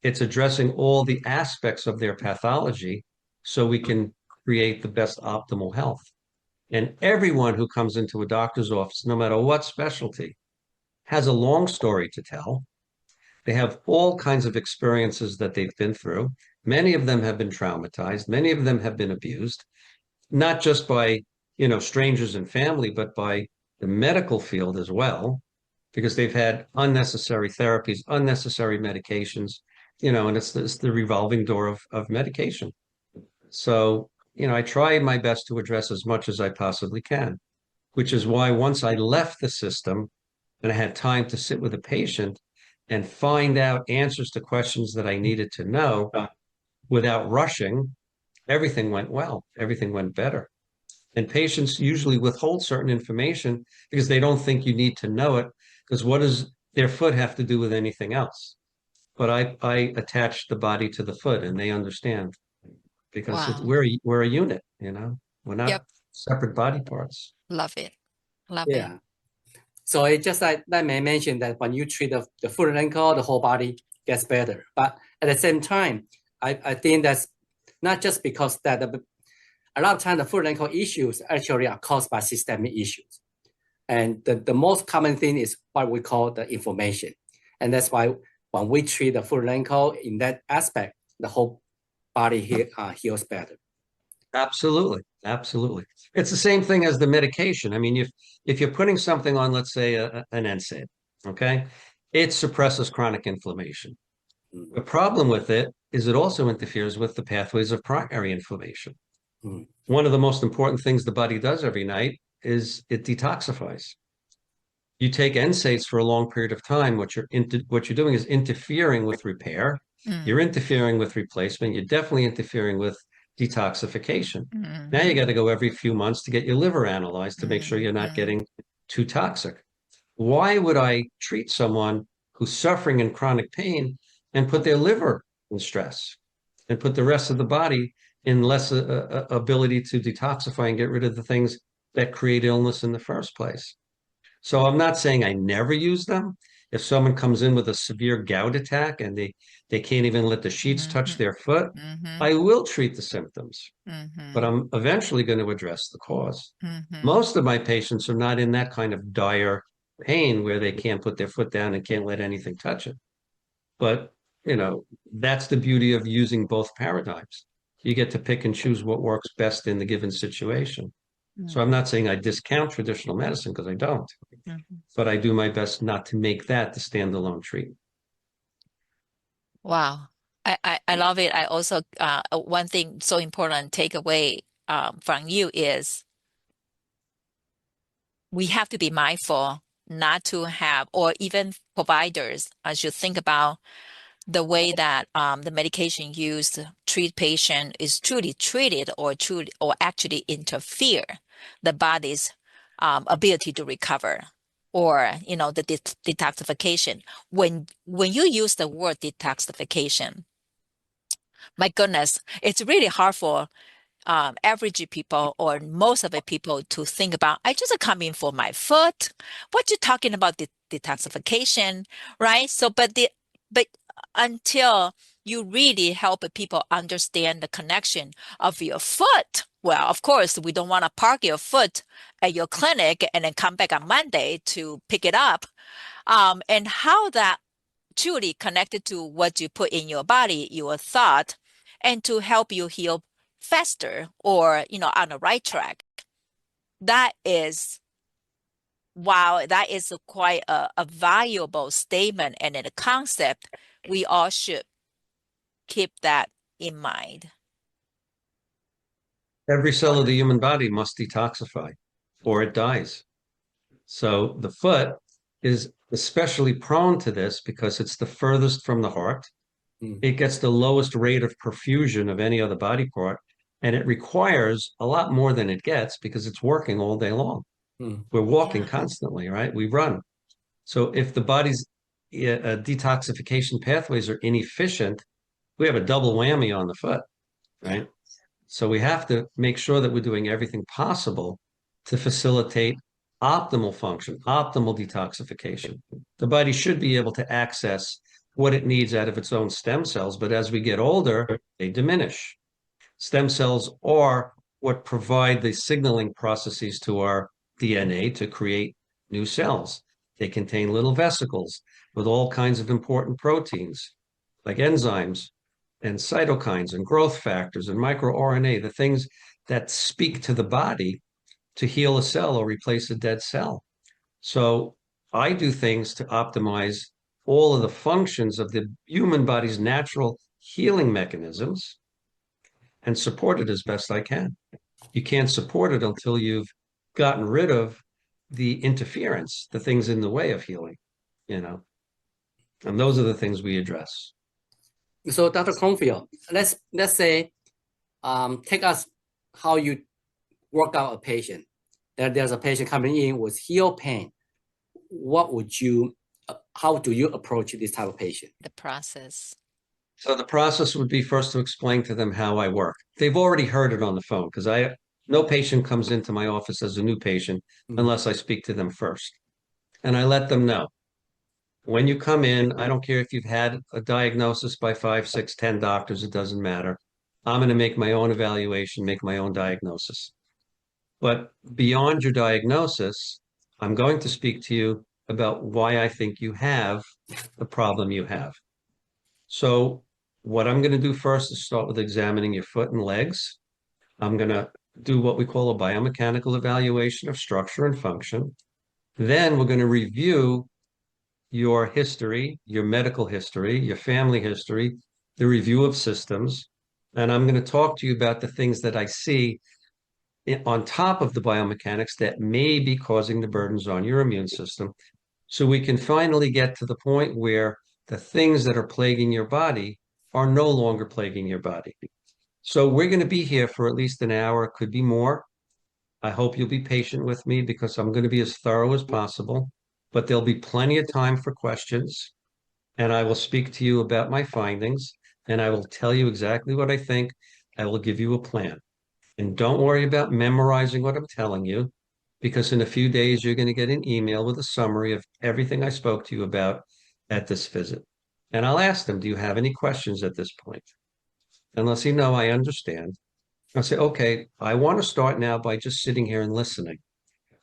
It's addressing all the aspects of their pathology so we can create the best optimal health. And everyone who comes into a doctor's office, no matter what specialty, has a long story to tell. They have all kinds of experiences that they've been through. Many of them have been traumatized. Many of them have been abused, not just by, strangers and family, but by the medical field as well, because they've had unnecessary therapies, unnecessary medications, and it's the revolving door of medication. So, I try my best to address as much as I possibly can, which is why once I left the system and I had time to sit with a patient and find out answers to questions that I needed to know without rushing, everything went well. Everything went better. And patients usually withhold certain information because they don't think you need to know it. Because what does their foot have to do with anything else? But I attach the body to the foot, and they understand because Wow. we're a unit. We're not Yep. separate body parts. Love it. Love it. Yeah. So it's just like I mentioned that when you treat the foot and ankle, the whole body gets better. But at the same time, I think that's not just because that a lot of times the foot and ankle issues actually are caused by systemic issues. And the most common thing is what we call the inflammation. And that's why when we treat the foot and ankle in that aspect, the whole body heals better. Absolutely. Absolutely. It's the same thing as the medication. I mean, if you're putting something on, let's say an NSAID, okay, it suppresses chronic inflammation. Mm. The problem with it is it also interferes with the pathways of primary inflammation. Mm. One of the most important things the body does every night is it detoxifies. You take NSAIDs for a long period of time, what you're doing is interfering with repair. You're interfering with replacement. You're definitely interfering with detoxification. Now you got to go every few months to get your liver analyzed to make sure you're not getting too toxic. Why would I treat someone who's suffering in chronic pain and put their liver in stress and put the rest of the body in less ability to detoxify and get rid of the things that create illness in the first place? So I'm not saying I never use them. If someone comes in with a severe gout attack and they can't even let the sheets touch their foot, I will treat the symptoms, but I'm eventually going to address the cause. Most of my patients are not in that kind of dire pain where they can't put their foot down and can't let anything touch it. But, that's the beauty of using both paradigms. You get to pick and choose what works best in the given situation. So I'm not saying I discount traditional medicine, because I don't, but I do my best not to make that the standalone treatment. Wow. I love it. I also, one thing so important takeaway from you is we have to be mindful not to have, or even providers, as you think about the way that the medication used to treat patient is truly treated or actually interfere the body's ability to recover, or the detoxification. When you use the word detoxification, my goodness, it's really hard for average people or most of the people to think about. I just come in for my foot. What you talking about detoxification, right? So, but until you really help people understand the connection of your foot. Well, of course, we don't want to park your foot at your clinic and then come back on Monday to pick it up. And how that truly connected to what you put in your body, your thought, and to help you heal faster or, on the right track. That is wow, that is quite a valuable statement and a concept. We all should keep that in mind. Every cell of the human body must detoxify or it dies. So the foot is especially prone to this because it's the furthest from the heart. It gets the lowest rate of perfusion of any other body part, and it requires a lot more than it gets because it's working all day long. We're walking constantly, right? We run. So if the body's detoxification pathways are inefficient, we have a double whammy on the foot, right? So we have to make sure that we're doing everything possible to facilitate optimal function, optimal detoxification. The body should be able to access what it needs out of its own stem cells, but as we get older, they diminish. Stem cells are what provide the signaling processes to our DNA to create new cells. They contain little vesicles with all kinds of important proteins, like enzymes and cytokines and growth factors and microRNA, the things that speak to the body to heal a cell or replace a dead cell. So I do things to optimize all of the functions of the human body's natural healing mechanisms and support it as best I can. You can't support it until you've gotten rid of the interference, the things in the way of healing, you know. And those are the things we address. So, Dr. Kornfeld, let's say, take us how you work out a patient. There's a patient coming in with heel pain. How do you approach this type of patient? The process. So the process would be first to explain to them how I work. They've already heard it on the phone because no patient comes into my office as a new patient unless I speak to them first. And I let them know. When you come in, I don't care if you've had a diagnosis by 5, 6, 10 doctors, it doesn't matter. I'm going to make my own evaluation, make my own diagnosis. But beyond your diagnosis, I'm going to speak to you about why I think you have the problem you have. So what I'm going to do first is start with examining your foot and legs. I'm going to do what we call a biomechanical evaluation of structure and function. Then we're going to review your history, your medical history, your family history, the review of systems. And I'm going to talk to you about the things that I see on top of the biomechanics that may be causing the burdens on your immune system. So we can finally get to the point where the things that are plaguing your body are no longer plaguing your body. So we're going to be here for at least an hour, could be more. I hope you'll be patient with me because I'm going to be as thorough as possible, but there'll be plenty of time for questions. And I will speak to you about my findings and I will tell you exactly what I think. I will give you a plan. And don't worry about memorizing what I'm telling you, because in a few days, you're going to get an email with a summary of everything I spoke to you about at this visit. And I'll ask them, do you have any questions at this point? And they'll say, no, I understand. I'll say, okay, I want to start now by just sitting here and listening.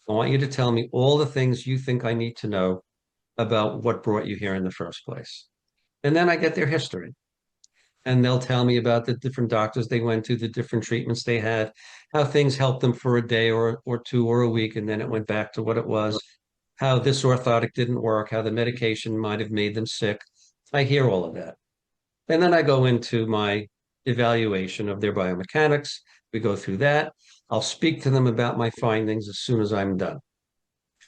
I want you to tell me all the things you think I need to know about what brought you here in the first place. And then I get their history. And they'll tell me about the different doctors they went to, the different treatments they had, how things helped them for a day or two or a week, and then it went back to what it was, how this orthotic didn't work, how the medication might have made them sick. I hear all of that. And then I go into my evaluation of their biomechanics. We go through that. I'll speak to them about my findings as soon as I'm done.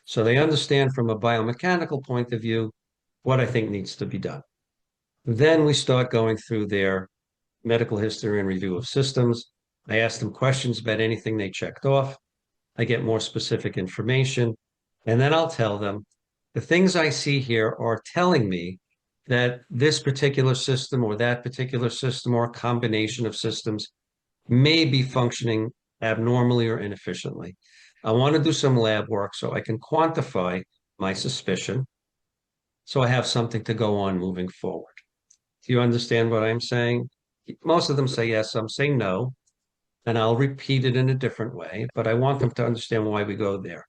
So they understand from a biomechanical point of view what I think needs to be done. Then we start going through their medical history and review of systems. I ask them questions about anything they checked off. I get more specific information. And then I'll tell them the things I see here are telling me that this particular system or that particular system or a combination of systems may be functioning abnormally or inefficiently. I want to do some lab work so I can quantify my suspicion so I have something to go on moving forward. Do you understand what I'm saying? Most of them say yes, some say no, and I'll repeat it in a different way, but I want them to understand why we go there.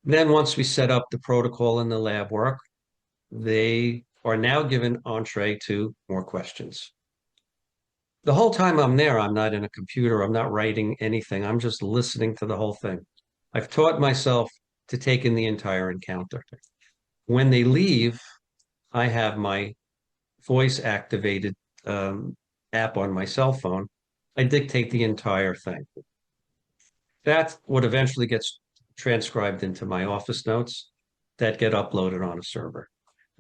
Then once we set up the protocol and the lab work, they are now given entree to more questions. The whole time I'm there, I'm not in a computer, I'm not writing anything, I'm just listening to the whole thing. I've taught myself to take in the entire encounter. When they leave, I have my voice activated app on my cell phone. I dictate the entire thing. That's what eventually gets transcribed into my office notes that get uploaded on a server.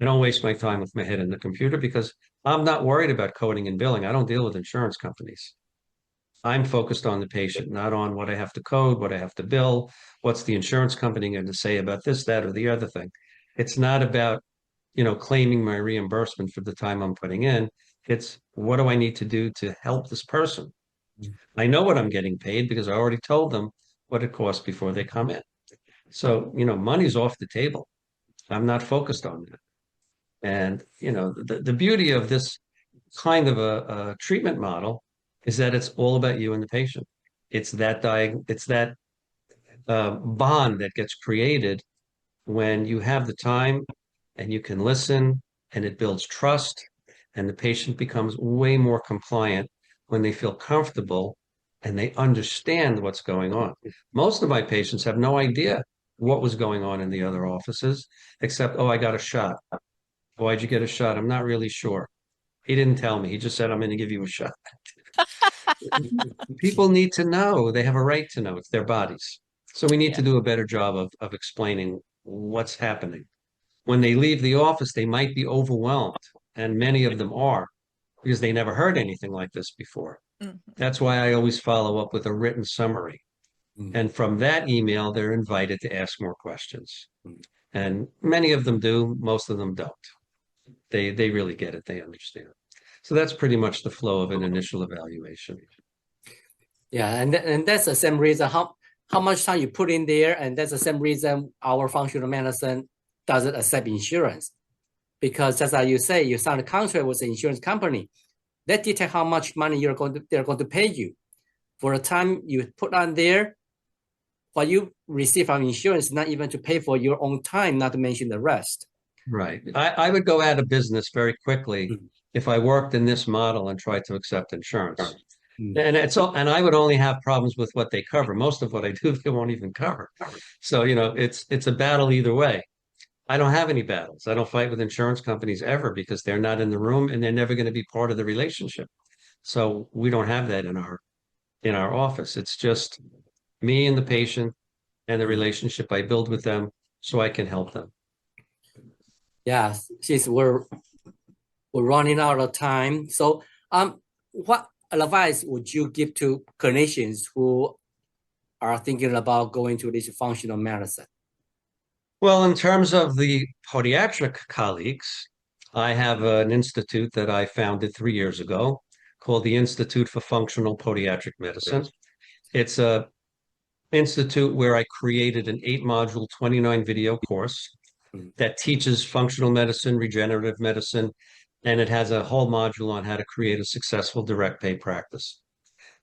I don't waste my time with my head in the computer because I'm not worried about coding and billing. I don't deal with insurance companies. I'm focused on the patient, not on what I have to code, what I have to bill, what's the insurance company going to say about this, that, or the other thing. It's not about, claiming my reimbursement for the time I'm putting in. It's what do I need to do to help this person? I know what I'm getting paid because I already told them what it costs before they come in. So, money's off the table. I'm not focused on that. And, the beauty of this kind of a treatment model is that it's all about you and the patient. It's that bond that gets created when you have the time and you can listen and it builds trust and the patient becomes way more compliant when they feel comfortable and they understand what's going on. Most of my patients have no idea what was going on in the other offices, except, oh, I got a shot. Why'd you get a shot? I'm not really sure. He didn't tell me. He just said, I'm going to give you a shot. People need to know. They have a right to know. It's their bodies. So we need to do a better job of explaining what's happening. When they leave the office, they might be overwhelmed, and many of them are because they never heard anything like this before. That's why I always follow up with a written summary. And from that email, they're invited to ask more questions. And many of them do, most of them don't. They really get it, they understand. So that's pretty much the flow of an initial evaluation. Yeah, and that's the same reason how much time you put in there, and that's the same reason our functional medicine doesn't accept insurance. Because just like you say, you sign a contract with the insurance company. They detect how much money they're going to pay you. For the time you put on there, what you receive from insurance is not even to pay for your own time, not to mention the rest. Right. I would go out of business very quickly if I worked in this model and tried to accept insurance. And I would only have problems with what they cover. Most of what I do, they won't even cover. So, it's a battle either way. I don't have any battles. I don't fight with insurance companies ever because they're not in the room and they're never going to be part of the relationship. So we don't have that in our office. It's just me and the patient and the relationship I build with them so I can help them. Yeah, since we're running out of time. So what advice would you give to clinicians who are thinking about going to this functional medicine? Well, in terms of the podiatric colleagues, I have an institute that I founded 3 years ago called the Institute for Functional Podiatric Medicine. It's a institute where I created an 8-module, 29-video course that teaches functional medicine, regenerative medicine, and it has a whole module on how to create a successful direct pay practice.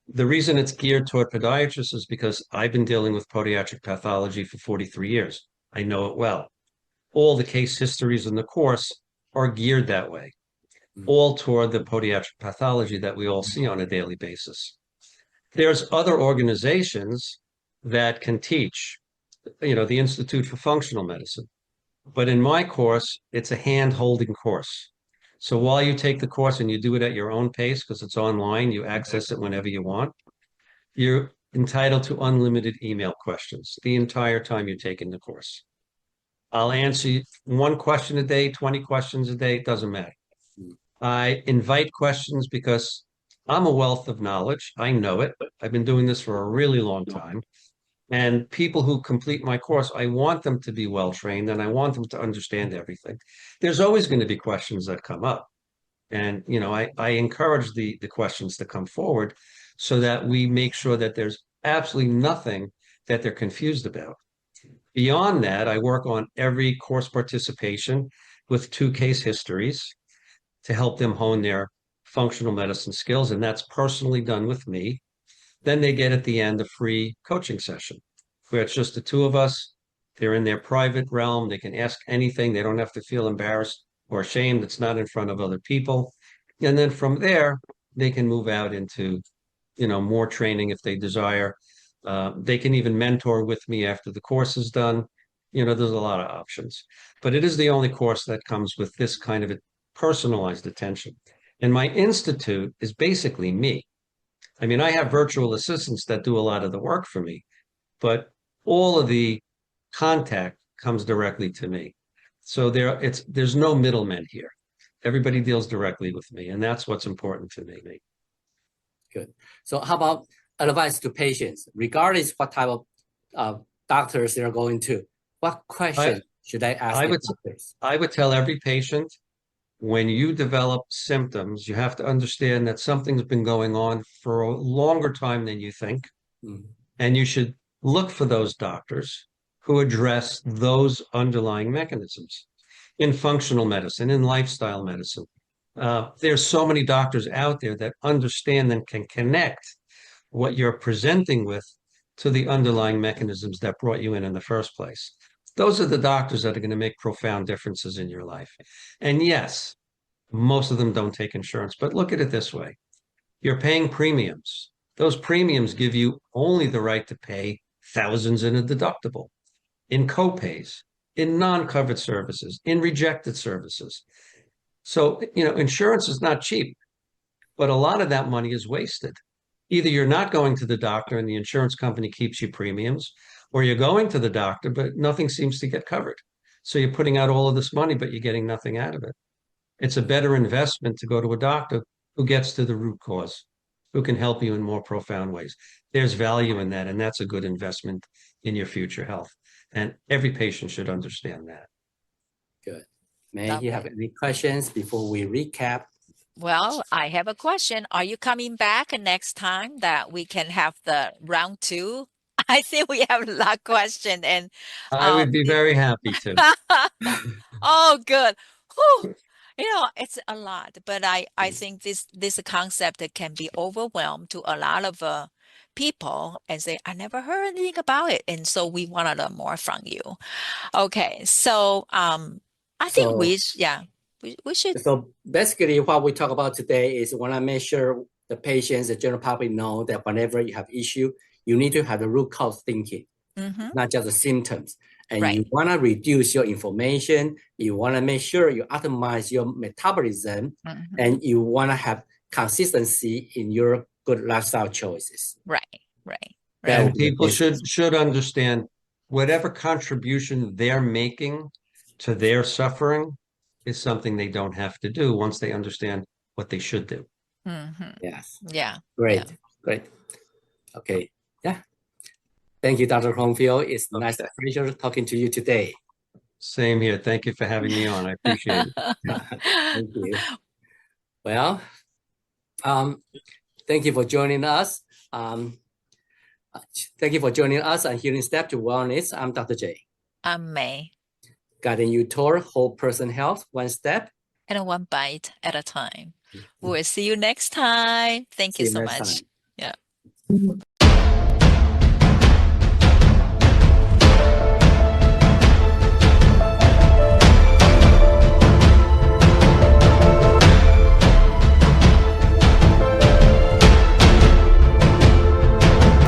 The reason it's geared toward podiatrists is because I've been dealing with podiatric pathology for 43 years. I know it well. All the case histories in the course are geared that way, all toward the podiatric pathology that we all see on a daily basis. There's other organizations that can teach, the Institute for Functional Medicine. But in my course, it's a hand-holding course. So while you take the course and you do it at your own pace, because it's online, you access it whenever you want, you're entitled to unlimited email questions the entire time you're taking the course. I'll answer one question a day, 20 questions a day, it doesn't matter. I invite questions because I'm a wealth of knowledge. I know it. I've been doing this for a really long time. And people who complete my course, I want them to be well-trained and I want them to understand everything. There's always going to be questions that come up. And, I encourage the questions to come forward so that we make sure that there's absolutely nothing that they're confused about. Beyond that, I work on every course participation with 2 case histories to help them hone their functional medicine skills. And that's personally done with me. Then they get at the end a free coaching session where it's just the 2 of us. They're in their private realm. They can ask anything. They don't have to feel embarrassed or ashamed. It's not in front of other people. And then from there, they can move out into, more training if they desire. They can even mentor with me after the course is done. there's a lot of options, but it is the only course that comes with this kind of a personalized attention. And my institute is basically me. I mean, I have virtual assistants that do a lot of the work for me, but all of the contact comes directly to me. So there's no middlemen here. Everybody deals directly with me, and that's what's important to me. Good. So how about advice to patients, regardless what type of doctors they're going to? What question should I ask the doctors? I would tell every patient, when you develop symptoms, you have to understand that something's been going on for a longer time than you think. Mm. And you should look for those doctors who address those underlying mechanisms in functional medicine, in lifestyle medicine. There's so many doctors out there that understand and can connect what you're presenting with to the underlying mechanisms that brought you in the first place. Those are the doctors that are going to make profound differences in your life. And yes, most of them don't take insurance, but look at it this way. You're paying premiums. Those premiums give you only the right to pay thousands in a deductible, in copays, in non-covered services, in rejected services. So, insurance is not cheap, but a lot of that money is wasted. Either you're not going to the doctor and the insurance company keeps you premiums, or you're going to the doctor, but nothing seems to get covered. So you're putting out all of this money, but you're getting nothing out of it. It's a better investment to go to a doctor who gets to the root cause, who can help you in more profound ways. There's value in that, and that's a good investment in your future health. And every patient should understand that. Good. May you have any questions before we recap? Well, I have a question. Are you coming back next time that we can have the round 2? I think we have a lot of questions, and I would be very happy to. Oh, good. Whew. It's a lot, but I think this concept that can be overwhelmed to a lot of people and say, I never heard anything about it. And so we want to learn more from you. Okay. So I think we should. So basically what we talk about today is want to make sure the patients, the general public know that whenever you have issue, you need to have the root cause thinking, not just the symptoms. And you want to reduce your inflammation. You want to make sure you optimize your metabolism, and you want to have consistency in your good lifestyle choices. Right. And people should understand whatever contribution they're making to their suffering is something they don't have to do once they understand what they should do. Yes. Yeah. Great. Okay. Yeah. Thank you, Dr. Kornfeld. It's a nice pleasure talking to you today. Same here. Thank you for having me on. I appreciate it. Thank you. Well, thank you for joining us. Thank you for joining us on Healing Step to Wellness. I'm Dr. J. I'm May. Guiding you toward whole person health, one step and one bite at a time. We'll see you next time. Thank you so much. Yeah.